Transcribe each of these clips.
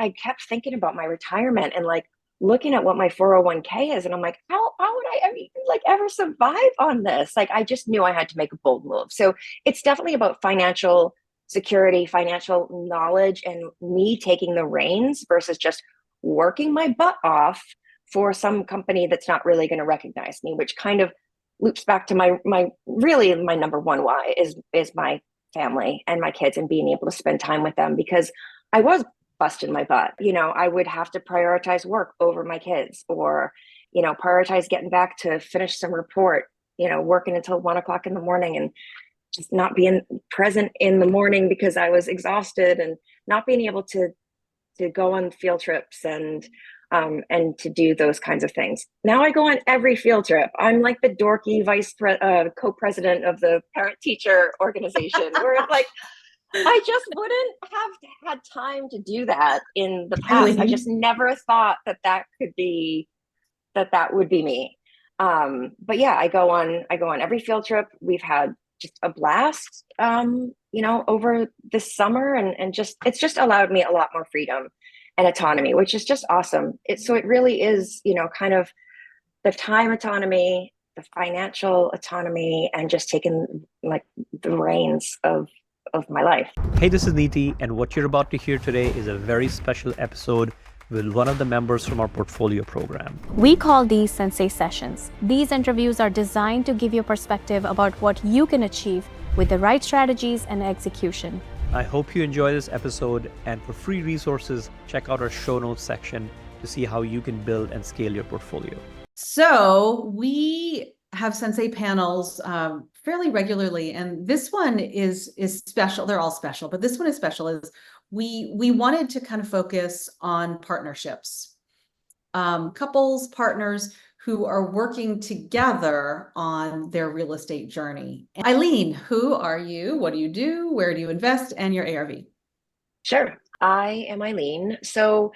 I kept thinking about my retirement and like looking at what my 401k is. And I'm like, how would I ever, like ever survive on this? Like, I just knew I had to make a bold move. So it's definitely about financial security, financial knowledge, and me taking the reins versus just working my butt off for some company that's not really going to recognize me, which kind of loops back to my really my number one why is my family and my kids and being able to spend time with them, because I was busting my butt. I would have to prioritize work over my kids, or prioritize getting back to finish some report, working until 1 o'clock in the morning and just not being present in the morning because I was exhausted, and not being able to go on field trips and to do those kinds of things. Now I go on every field trip. I'm like the dorky co-president of the parent teacher organization, where it's like, I just wouldn't have had time to do that in the past. I just never thought that would be me. But yeah, I go on every field trip. We've had just a blast, over this summer, and it's just allowed me a lot more freedom and autonomy, which is just awesome. So it really is, kind of the time autonomy, the financial autonomy, and just taking like the reins of my life. Hey, this is Niti, and what you're about to hear today is a very special episode with one of the members from our portfolio program. We call these Sensei Sessions. These interviews are designed to give you a perspective about what you can achieve with the right strategies and execution. I hope you enjoy this episode, and for free resources, check out our show notes section to see how you can build and scale your portfolio. So we have Sensei panels fairly regularly, and this one is special. They're all special, but this one is special. Is we wanted to kind of focus on partnerships, couples, partners who are working together on their real estate journey. Eileen, who are you? What do you do? Where do you invest? And your ARV? Sure. I am Eileen. So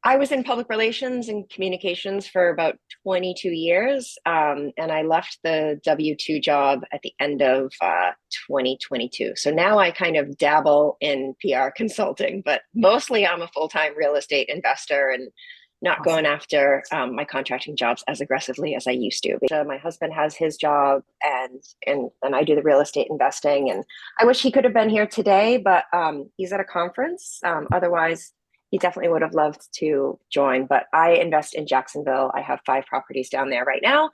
I was in public relations and communications for about 22 years, and I left the W-2 job at the end of 2022. So now I kind of dabble in PR consulting, but mostly I'm a full-time real estate investor and not Awesome. going after my contracting jobs as aggressively as I used to. My husband has his job, and I do the real estate investing. And I wish he could have been here today, but he's at a conference. Otherwise, he definitely would have loved to join. But I invest in Jacksonville. I have 5 properties down there right now.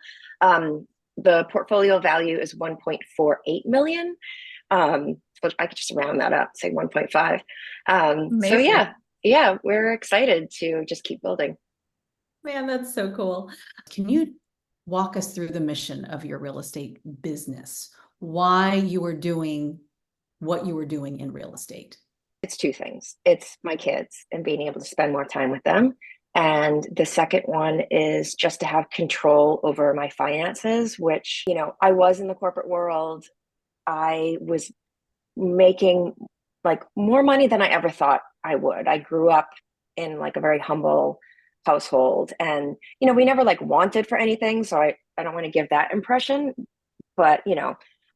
The portfolio value is 1.48 million. Which I could just round that up, say 1.5. So yeah, we're excited to just keep building. Man, that's so cool. Can you walk us through the mission of your real estate business? Why you were doing what you were doing in real estate? It's 2 things. It's my kids and being able to spend more time with them. And the second one is just to have control over my finances, which, I was in the corporate world. I was making like more money than I ever thought I would. I grew up in like a very humble household, and we never like wanted for anything, so I don't want to give that impression. But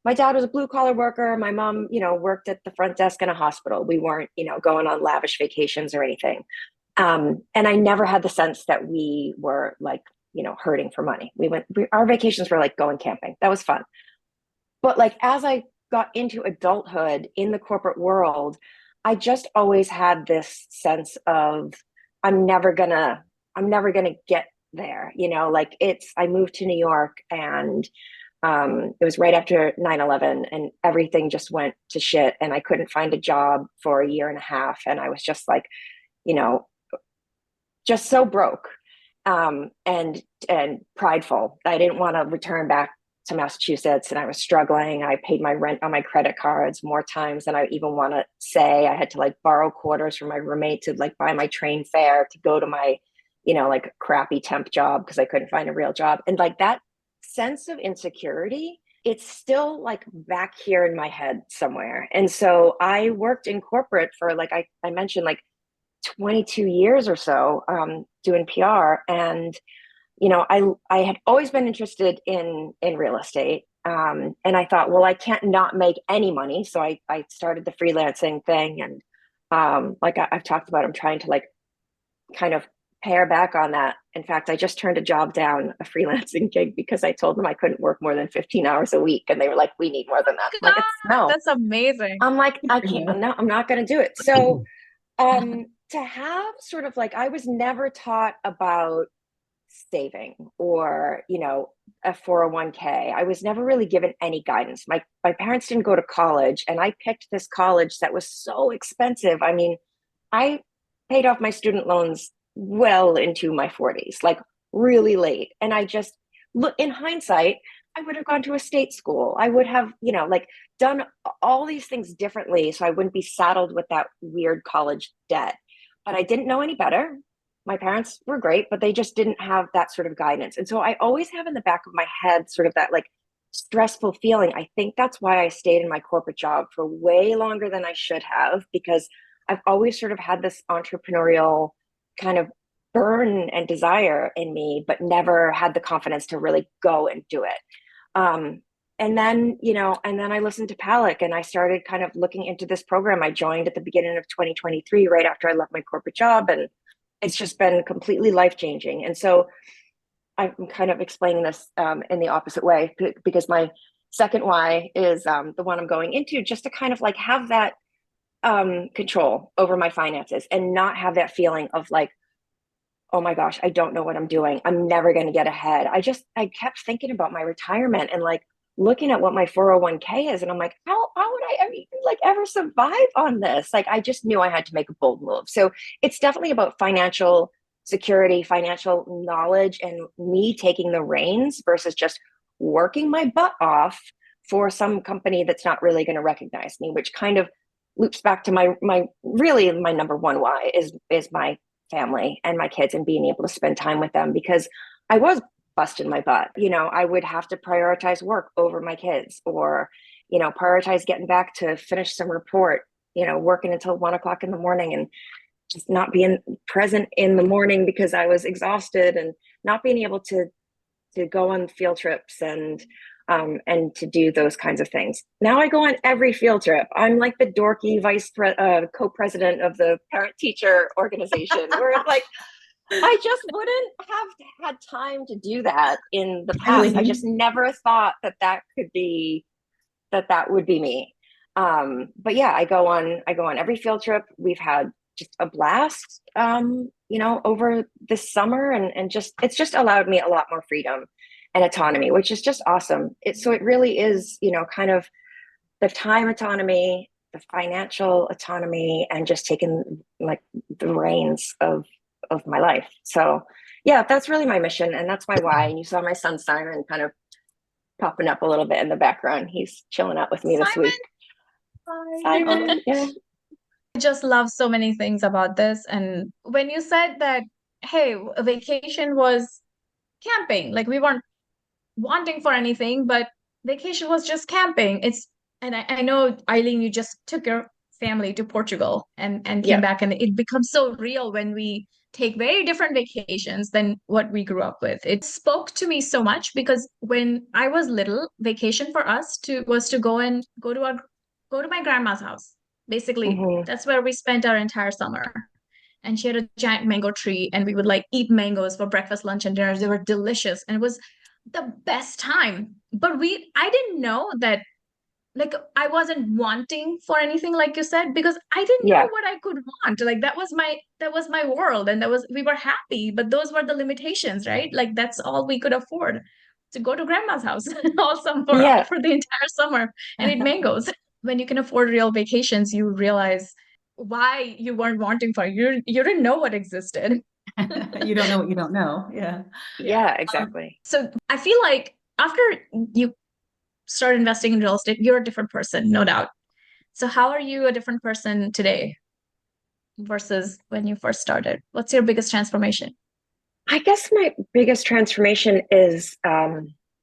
my dad was a blue collar worker. My mom worked at the front desk in a hospital. We weren't going on lavish vacations or anything, and I never had the sense that we were like hurting for money. Our vacations were like going camping. That was fun. But like as I got into adulthood in the corporate world, I just always had this sense of I'm never gonna get there. I moved to New York, and it was right after 9/11, and everything just went to shit, and I couldn't find a job for a year and a half, and I was just like, just so broke, and prideful. I didn't want to return back to Massachusetts, and I was struggling. I paid my rent on my credit cards more times than I even want to say. I had to like borrow quarters from my roommate to like buy my train fare to go to my, like crappy temp job because I couldn't find a real job. And like that sense of insecurity, it's still like back here in my head somewhere. And so I worked in corporate for like, I mentioned like 22 years or so, doing PR. And I had always been interested in real estate. And I thought, well, I can't not make any money. So I started the freelancing thing, and Like I've talked about, I'm trying to like kind of pare back on that. In fact, I just turned a job down, a freelancing gig, because I told them I couldn't work more than 15 hours a week. And they were like, we need more than that. I'm like, God, it's no. that's amazing. I'm like, I can't, Yeah. I'm not going to do it. So to have sort of like, I was never taught about saving or, a 401k. I was never really given any guidance. My parents didn't go to college, and I picked this college that was so expensive. I mean, I paid off my student loans well into my 40s, like really late. And I just look in hindsight, I would have gone to a state school. I would have, like done all these things differently so I wouldn't be saddled with that weird college debt. But I didn't know any better. My parents were great, but they just didn't have that sort of guidance. And so I always have in the back of my head sort of that like stressful feeling. I think that's why I stayed in my corporate job for way longer than I should have, because I've always sort of had this entrepreneurial kind of burn and desire in me, but never had the confidence to really go and do it. And then I listened to Palak, and I started kind of looking into this program. I joined at the beginning of 2023, right after I left my corporate job, and it's just been completely life-changing. And so I'm kind of explaining this in the opposite way, because my second why is the one I'm going into, just to kind of like have that control over my finances and not have that feeling of like, oh my gosh, I don't know what I'm doing. I'm never going to get ahead. I kept thinking about my retirement and like looking at what my 401k is. And I'm like, how would I ever survive on this? Like, I just knew I had to make a bold move. So it's definitely about financial security, financial knowledge, and me taking the reins versus just working my butt off for some company that's not really going to recognize me, which kind of loops back to my number one why is my family and my kids, and being able to spend time with them, because I was busting my butt. I would have to prioritize work over my kids, or, prioritize getting back to finish some report, working until 1 o'clock in the morning and just not being present in the morning because I was exhausted, and not being able to go on field trips and to do those kinds of things. Now I go on every field trip. I'm like the dorky co-president of the parent-teacher organization, where it's like, I just wouldn't have had time to do that in the past. Eileen. I just never thought that would be me. But yeah, I go on every field trip. We've had just a blast, over this summer, and it's just allowed me a lot more freedom and autonomy, which is just awesome. So it really is, kind of the time autonomy, the financial autonomy, and just taking like the reins of my life. So yeah, that's really my mission, and that's my why. And you saw my son Simon kind of popping up a little bit in the background. He's chilling out with me this week. Simon, yeah. I just love so many things about this. And when you said that, hey, a vacation was camping, like we weren't wanting for anything, but vacation was just camping. And I know, Eileen, you just took your family to Portugal and came back, and it becomes so real when we take very different vacations than what we grew up with. It spoke to me so much, because when I was little, vacation for us was to go to my grandma's house. Basically, that's where we spent our entire summer. And she had a giant mango tree, and we would like eat mangoes for breakfast, lunch, and dinner. They were delicious, and it was the best time. But I didn't know that, like, I wasn't wanting for anything, like you said, because I didn't know what I could want. Like that was my world, and we were happy, but those were the limitations, right? Like that's all we could afford, to go to grandma's house all summer, for the entire summer, and eat mangoes. When you can afford real vacations, you realize why you weren't wanting for it. You didn't know what existed. You don't know what you don't know. Yeah, exactly. So I feel like after you start investing in real estate, you're a different person, no doubt. So how are you a different person today versus when you first started? What's your biggest transformation? I guess my biggest transformation is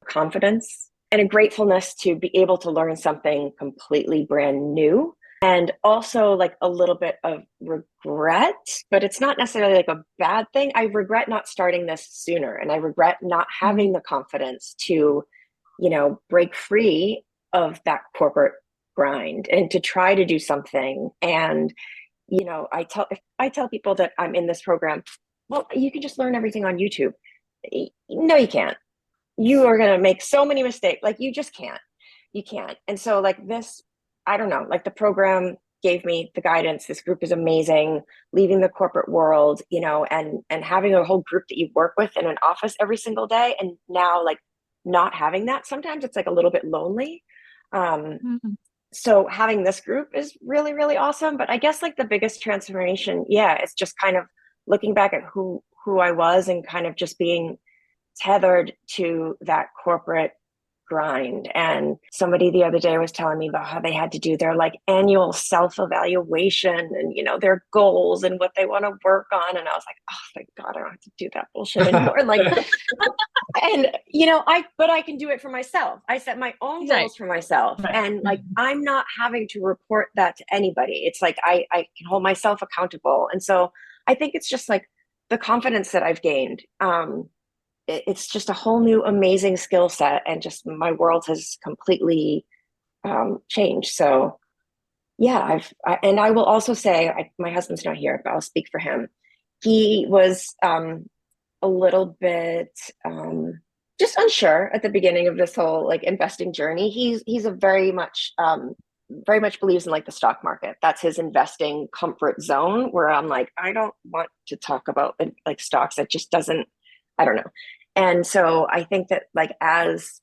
confidence and a gratefulness to be able to learn something completely brand new. And also like a little bit of regret, but it's not necessarily like a bad thing. I regret not starting this sooner, and I regret not having the confidence to, break free of that corporate grind and to try to do something and, if I tell people that I'm in this program, well, you can just learn everything on YouTube. No, you can't. You are going to make so many mistakes. Like you just can't. You can't. And so like this, I don't know, like the program gave me the guidance. This group is amazing. Leaving the corporate world, and having a whole group that you work with in an office every single day. And now like not having that, sometimes it's like a little bit lonely. So having this group is really, really awesome. But I guess like the biggest transformation, it's just kind of looking back at who I was and kind of just being tethered to that corporate grind. And somebody the other day was telling me about how they had to do their like annual self-evaluation and their goals and what they want to work on. And I was like, oh thank God, I don't have to do that bullshit anymore. Like and but I can do it for myself. I set my own goals for myself. And like I'm not having to report that to anybody. It's like I can hold myself accountable. And so I think it's just like the confidence that I've gained. It's just a whole new amazing skill set, and just my world has completely changed. So and I will also say, my husband's not here, but I'll speak for him. He was a little bit just unsure at the beginning of this whole like investing journey. He's a very much believes in like the stock market. That's his investing comfort zone, where I'm like, I don't want to talk about like stocks. That just doesn't, I don't know. And so I think that like as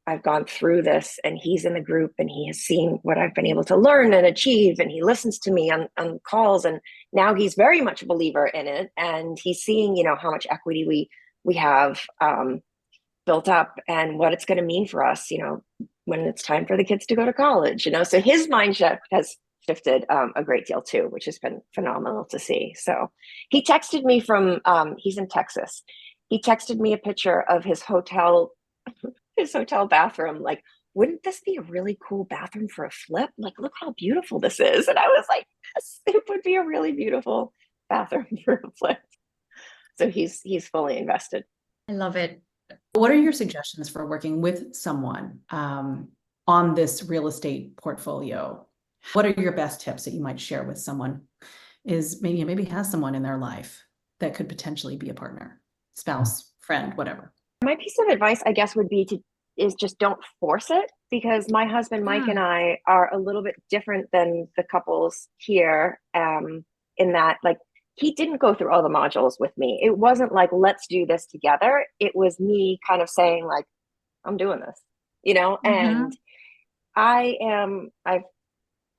I've gone through this, and he's in the group, and he has seen what I've been able to learn and achieve, and he listens to me on calls, and now he's very much a believer in it, and he's seeing how much equity we have built up, and what it's going to mean for us when it's time for the kids to go to college. So his mindset has shifted a great deal too, which has been phenomenal to see. So he texted me from he's in Texas. He texted me a picture of his hotel bathroom. Like, wouldn't this be a really cool bathroom for a flip? Like, look how beautiful this is. And I was like, yes, it would be a really beautiful bathroom for a flip. So he's fully invested. I love it. What are your suggestions for working with someone on this real estate portfolio? What are your best tips that you might share with someone is maybe has someone in their life that could potentially be a partner, spouse, friend, whatever? My piece of advice, I guess, would be just don't force it, because my husband, Mike, and I are a little bit different than the couples here in that, like, he didn't go through all the modules with me. It wasn't like, let's do this together. It was me kind of saying like, I'm doing this, and I've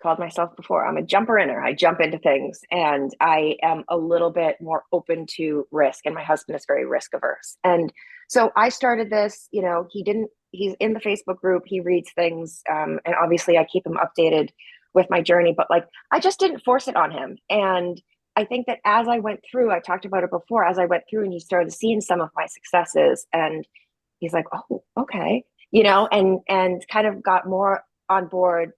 called myself before, I'm a jumper inner. I jump into things, and I am a little bit more open to risk, and my husband is very risk averse. And so I started this, he's in the Facebook group, he reads things, and obviously I keep him updated with my journey, but like, I just didn't force it on him. And I think that as I went through, I talked about it before, as I went through and he started seeing some of my successes, and he's like, oh, okay, and kind of got more on board.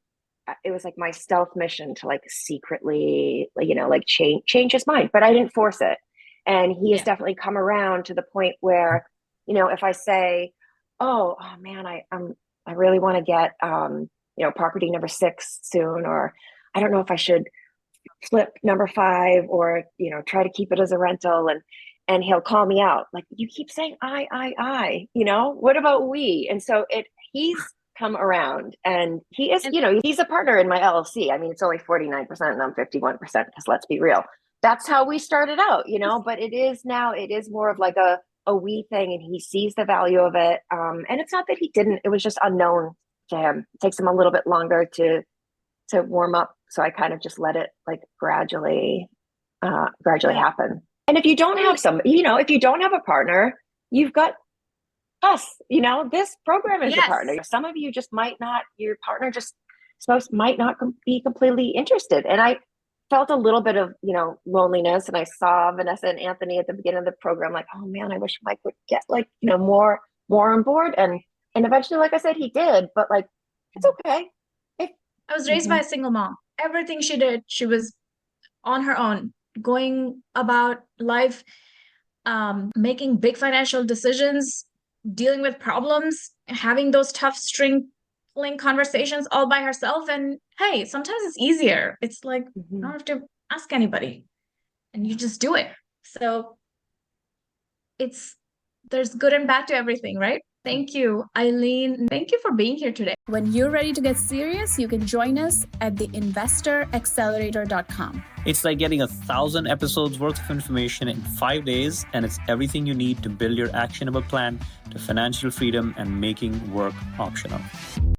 It was like my stealth mission to like secretly, like change his mind, but I didn't force it. And he has definitely come around to the point where, if I say, oh man, I really want to get, property number 6 soon, or I don't know if I should flip number 5, or, try to keep it as a rental. And he'll call me out. Like, you keep saying, I, what about we? And so he's come around, and he is, he's a partner in my LLC. I mean, it's only 49% and I'm 51%, because let's be real. That's how we started out, but it is more of like a we thing, and he sees the value of it. And it's not that he didn't, it was just unknown to him. It takes him a little bit longer to warm up. So I kind of just let it like gradually happen. And if you don't have if you don't have a partner, you've got us, this program is your partner. Some of you just might not, your partner just might not be completely interested. And I felt a little bit of, loneliness, and I saw Vanessa and Anthony at the beginning of the program, like, oh man, I wish Mike would get like, more on board. And eventually, like I said, he did, but like, it's okay. I was raised by a single mom. Everything she did, she was on her own, going about life, making big financial decisions, dealing with problems, having those tough string handling conversations all by herself. And hey, sometimes it's easier. It's like you don't have to ask anybody and you just do it. So there's good and bad to everything, right? Thank you, Eileen. Thank you for being here today. When you're ready to get serious, you can join us at theinvestoraccelerator.com. It's like getting 1,000 episodes worth of information in 5 days, and it's everything you need to build your actionable plan to financial freedom and making work optional.